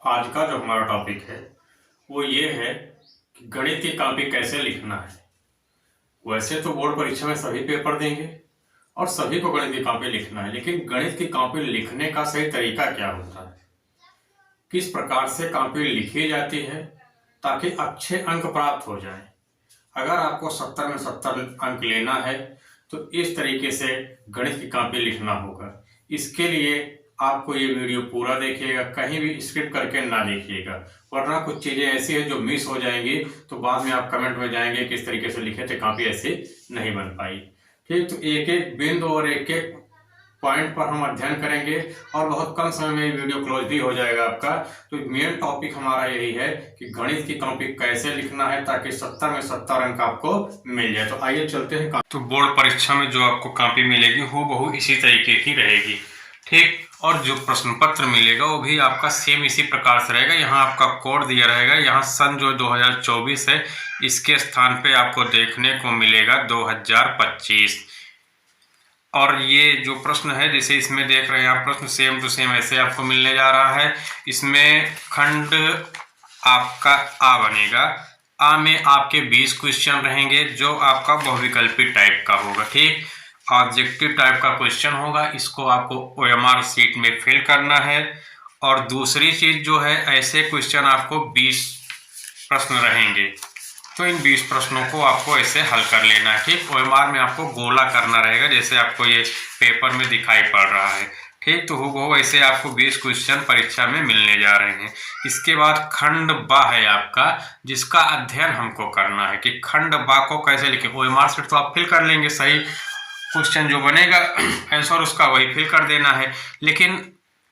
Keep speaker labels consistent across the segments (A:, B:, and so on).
A: आज का जो हमारा टॉपिक है वो ये है कि गणित की कॉपी कैसे लिखना है। वैसे तो बोर्ड परीक्षा में सभी पेपर देंगे और सभी को गणित की कॉपी लिखना है, लेकिन गणित की कॉपी लिखने का सही तरीका क्या होता है, किस प्रकार से कॉपी लिखी जाती है ताकि अच्छे अंक प्राप्त हो जाए। अगर आपको 70 में 70 अंक लेना है तो इस तरीके से गणित की कॉपी लिखना होगा। इसके लिए आपको ये वीडियो पूरा देखिएगा, कहीं भी स्किप करके ना देखिएगा, वरना कुछ चीज़ें ऐसी हैं जो मिस हो जाएंगी तो बाद में आप कमेंट में जाएंगे किस तरीके से लिखे थे, कॉपी ऐसी नहीं बन पाई। ठीक, तो एक एक बिंदु और एक एक पॉइंट पर हम अध्ययन करेंगे और बहुत कम समय में वीडियो क्लोज भी हो जाएगा आपका। तो मेन टॉपिक हमारा यही है कि गणित की कॉपी कैसे लिखना है ताकि 70 में 70 अंक आपको मिल जाए। तो आइए चलते हैं। तो बोर्ड परीक्षा में जो आपको कॉपी मिलेगी वो बहु इसी तरीके की रहेगी। ठीक, और जो प्रश्न पत्र मिलेगा वो भी आपका सेम इसी प्रकार से रहेगा। यहाँ आपका कोड दिया रहेगा, यहाँ सन जो 2024 है इसके स्थान पे आपको देखने को मिलेगा 2025। और ये जो प्रश्न है जैसे इसमें देख रहे हैं आप, प्रश्न सेम टू सेम ऐसे आपको मिलने जा रहा है। इसमें खंड आपका आ बनेगा। आ में आपके 20 क्वेश्चन रहेंगे जो आपका बहुविकल्पी टाइप का होगा। ठीक, ऑब्जेक्टिव टाइप का क्वेश्चन होगा, इसको आपको ओएमआर शीट में फिल करना है। और दूसरी चीज जो है, ऐसे क्वेश्चन आपको 20 प्रश्न रहेंगे तो इन 20 प्रश्नों को आपको ऐसे हल कर लेना है। ठीक, ओएमआर में आपको गोला करना रहेगा जैसे आपको ये पेपर में दिखाई पड़ रहा है। ठीक, तो वो ऐसे आपको 20 क्वेश्चन परीक्षा में मिलने जा रहे हैं। इसके बाद खंड बा है आपका, जिसका अध्ययन हमको करना है कि खंड बा को कैसे लिखें। ओएमआर शीट तो आप फिल कर लेंगे, सही क्वेश्चन जो बनेगा आंसर उसका वही फिल कर देना है। लेकिन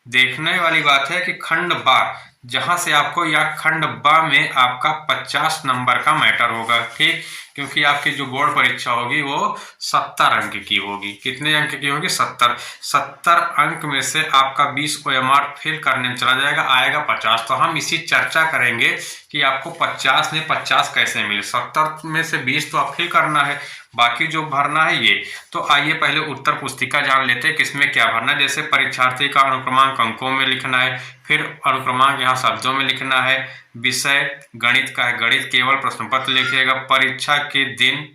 A: देखने वाली बात है कि खंड बा जहां से आपको, या खंड बा में आपका 50 नंबर का मैटर होगा। ठीक, क्योंकि आपकी जो बोर्ड परीक्षा होगी वो 70 अंक की होगी। कितने अंक की होगी? 70। 70 अंक में से आपका 20 ओएमआर फिल करने में चला जाएगा, आएगा 50। तो हम इसी चर्चा करेंगे कि आपको 50 में 50 कैसे मिले। 70 में से 20 तो आप फिल करना है, बाकी जो भरना है ये। तो आइए पहले उत्तर पुस्तिका जान लेते हैं किसमें क्या भरना है। जैसे परीक्षार्थी का अनुक्रमांक अंकों में लिखना है, फिर अनुक्रमांक यहाँ शब्दों में लिखना है। विषय गणित का है, गणित केवल प्रश्न पत्र लिखिएगा। परीक्षा के दिन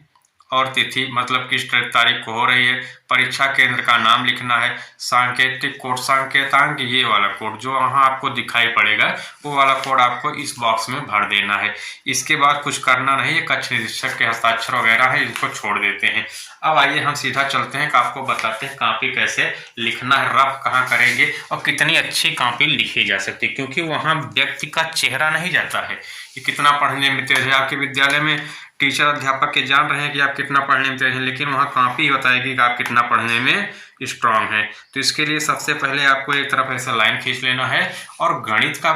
A: और तिथि, मतलब किस तारीख को हो रही है। परीक्षा केंद्र का नाम लिखना है। सांकेतिक कोड, सांकेतांक ये वाला कोड जो वहाँ आपको दिखाई पड़ेगा वो वाला कोड आपको इस बॉक्स में भर देना है। इसके बाद कुछ करना नहीं है, कक्ष निरीक्षक के हस्ताक्षर वगैरह है, इनको छोड़ देते हैं। अब आइए हम सीधा चलते हैं कि आपको बताते हैं कॉपी कैसे लिखना है, रफ कहाँ करेंगे और कितनी अच्छी कॉपी लिखी जा सकती है। क्योंकि वहाँ व्यक्ति का चेहरा नहीं जाता है कि कितना पढ़ने में तेज है। आपके विद्यालय में टीचर अध्यापक के जान रहे हैं कि आप कितना पढ़ने में तेज हैं, लेकिन वहाँ कॉपी बताएगी कि आप कितना पढ़ने में स्ट्रांग है। तो इसके लिए सबसे पहले आपको एक तरफ ऐसा लाइन खींच लेना है और गणित का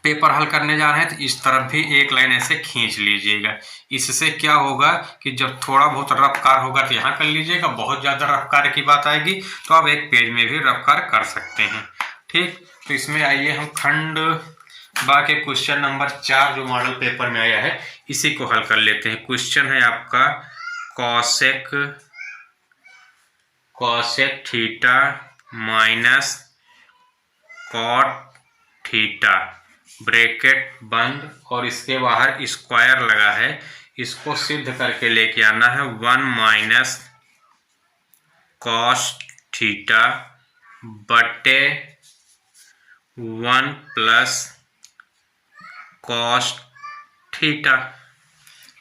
A: पेपर हल करने जा रहे हैं तो इस तरफ भी एक लाइन ऐसे खींच लीजिएगा। इससे क्या होगा कि जब थोड़ा बहुत रफ कार्य होगा तो यहाँ कर लीजिएगा, बहुत ज़्यादा रफ कार्य की बात आएगी तो आप एक पेज में भी रफ कार्य कर सकते हैं। ठीक, तो इसमें आइए हम खंड बा के क्वेश्चन नंबर 4 जो मॉडल पेपर में आया है इसी को हल कर लेते हैं। क्वेश्चन है आपका cosec theta minus cot theta, bracket बंद और इसके बाहर स्क्वायर लगा है। इसको सिद्ध करके लेके आना है 1 माइनस कॉस थीटा बटे 1 प्लस कॉस थीटा।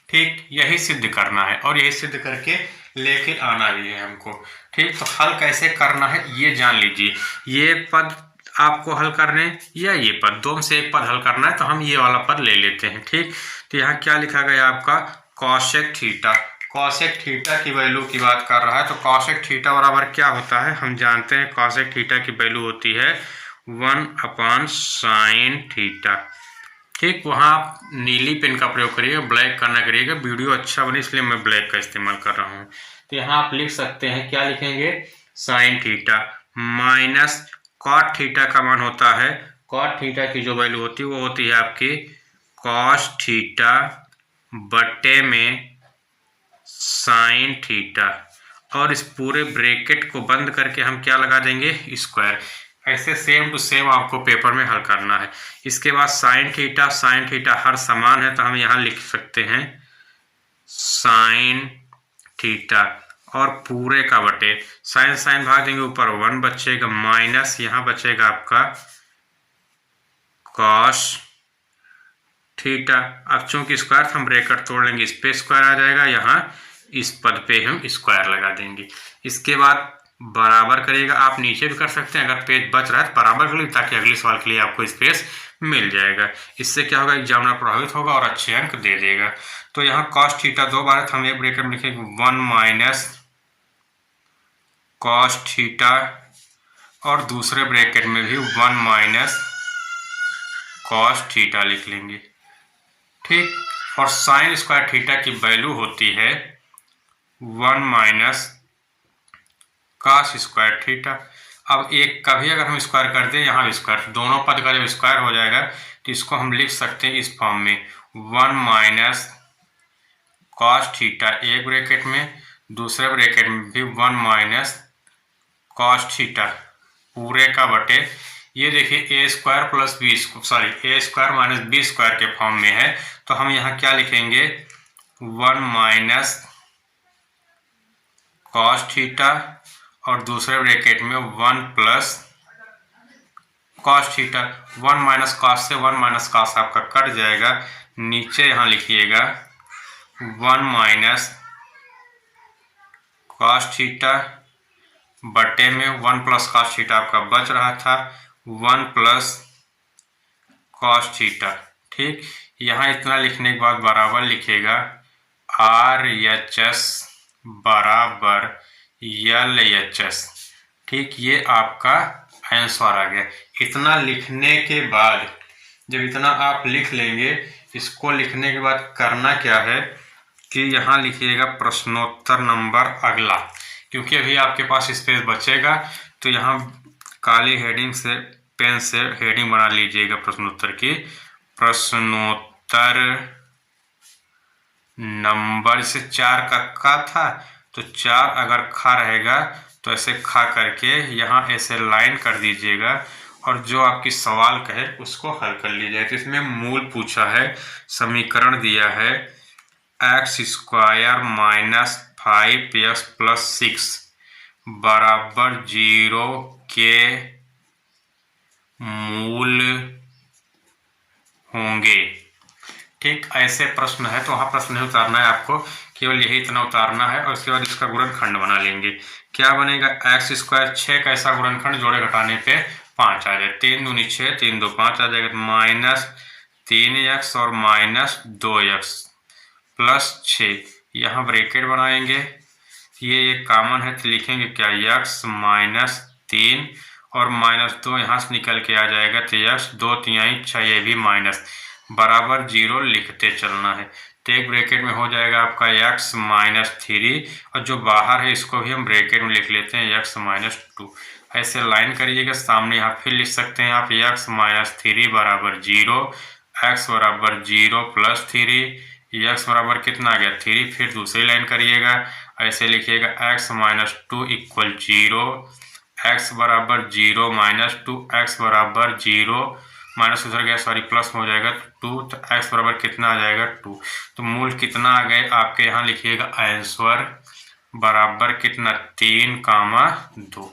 A: ठीक, यही सिद्ध करना है और यही सिद्ध करके लेके आना भी है हमको। ठीक, तो हल कैसे करना है ये जान लीजिए। ये पद आपको हल करने या ये पद, दोनों से एक पद हल करना है तो हम ये वाला पद ले लेते हैं। ठीक, तो यहाँ क्या लिखा गया आपका कॉसेक थीटा। कॉसेक थीटा की वैल्यू की बात कर रहा है तो कॉसेक थीटा बराबर क्या होता है हम जानते हैं। कॉसेक थीटा की वैल्यू होती है 1/sin थीटा। ठीक, वहाँ आप नीली पेन का प्रयोग करिएगा, ब्लैक का ना करिएगा, वीडियो अच्छा बने इसलिए मैं ब्लैक का इस्तेमाल कर रहा हूँ। तो यहाँ आप लिख सकते हैं, क्या लिखेंगे, sine theta minus cot theta का मान होता है, कॉट थीटा की जो वैल्यू होती है वो होती है आपकी कॉस थीटा बटे में साइन थीटा। और इस पूरे ब्रैकेट को बंद करके हम क्या लगा देंगे, स्क्वायर। ऐसे सेम टू सेम आपको पेपर में हल करना है। इसके बाद साइन थीटा हर समान है तो हम यहाँ लिख सकते हैं साइन थीटा और पूरे का बटे साइन साइन भाग देंगे ऊपर 1 बचेगा माइनस यहाँ बचेगा आपका कॉस थीटा। अब चूंकि स्क्वायर हम ब्रैकेट तोड़ लेंगे, इस पे स्क्वायर आ जाएगा, यहाँ इस पद पे हम स्क्वायर लगा देंगे। इसके बाद बराबर करिएगा, आप नीचे भी कर सकते हैं, अगर पेज बच रहा है तो बराबर कर लीजिए ताकि अगले सवाल के लिए आपको स्पेस मिल जाएगा। इससे क्या होगा, एग्जामिनर प्रभावित होगा और अच्छे अंक दे देगा। तो यहाँ कॉस थीटा 2 बार है तो हम एक ब्रैकेट में लिखेंगे 1 माइनस कॉस थीटा और दूसरे ब्रैकेट में भी 1 माइनस कॉस थीटा लिख लेंगे। ठीक, और साइन स्क्वायर थीटा की वैल्यू होती है 1 माइनस कॉस स्क्वायर थीटा। अब एक का भी अगर हम स्क्वायर कर दें, यहाँ भी स्क्वायर, दोनों पद का जब स्क्वायर हो जाएगा तो इसको हम लिख सकते हैं इस फॉर्म में 1 माइनस कॉस थीटा एक ब्रैकेट में, दूसरे ब्रैकेट में भी 1 माइनस कॉस थीटा पूरे का बटे, ये देखिए ए स्क्वायर प्लस बी सॉरी ए स्क्वायर माइनस बी स्क्वायर के फॉर्म में है तो हम यहाँ क्या लिखेंगे 1 माइनस कॉस थीटा और दूसरे ब्रैकेट में 1 plus cos theta. 1 minus cos से 1 माइनस कॉस आपका कट जाएगा, नीचे यहाँ लिखिएगा 1 माइनस कॉस थीटा बटे में 1 प्लस कॉस थीटा आपका बच रहा था 1 प्लस कॉस थीटा। ठीक, यहाँ इतना लिखने के बाद बराबर लिखेगा RHS बराबर LHS। ठीक, ये आपका आंसर आ गया। इतना लिखने के बाद जब इतना आप लिख लेंगे, इसको लिखने के बाद करना क्या है कि यहाँ लिखिएगा प्रश्नोत्तर नंबर अगला, क्योंकि अभी आपके पास स्पेस बचेगा तो यहाँ काली हेडिंग से पेन से हेडिंग बना लीजिएगा प्रश्नोत्तर की, प्रश्नोत्तर नंबर, जैसे 4 का था तो 4 अगर खा रहेगा तो ऐसे खा करके यहाँ ऐसे लाइन कर दीजिएगा और जो आपकी सवाल कहे उसको हल कर लीजिएगा। तो इसमें मूल पूछा है, समीकरण दिया है x square minus 5x plus 6 बराबर 0 के मूल होंगे। ठीक, ऐसे प्रश्न है तो वहाँ प्रश्न नहीं उतारना है आपको, केवल यही इतना उतारना है और उसके बाद इसका गुणनखंड बना लेंगे। क्या बनेगा, एक्स स्क्वायर 6 का ऐसा गुणनखंड जोड़े घटाने पे 5 आ जाए, 3 दूनी 6 3 2 5 आ जाएगा, माइनस 3x और माइनस 2x प्लस 6, यहाँ ब्रैकेट बनाएंगे, ये कॉमन है तो लिखेंगे क्या x माइनस 3 और माइनस 2 यहाँ से निकल के आ जाएगा तो x 2 3 6, ये भी माइनस बराबर 0 लिखते चलना है। तो एक ब्रैकेट में हो जाएगा आपका x माइनस 3 और जो बाहर है इसको भी हम ब्रैकेट में लिख लेते हैं x माइनस 2। ऐसे लाइन करिएगा, सामने यहाँ फिर लिख सकते हैं आप x माइनस 3 बराबर 0, x बराबर 0 प्लस 3, x बराबर कितना आ गया 3, फिर दूसरी लाइन करिएगा, ऐसे लिखिएगा x माइनस 2 इक्वल 0, x बराबर 0 माइनस 2, x बराबर 0 माइनस उधर गया सॉरी प्लस हो जाएगा 2, तो x बराबर कितना आ जाएगा 2। तो मूल कितना आ गए आपके यहाँ लिखिएगा आंसर बराबर कितना 3, 2।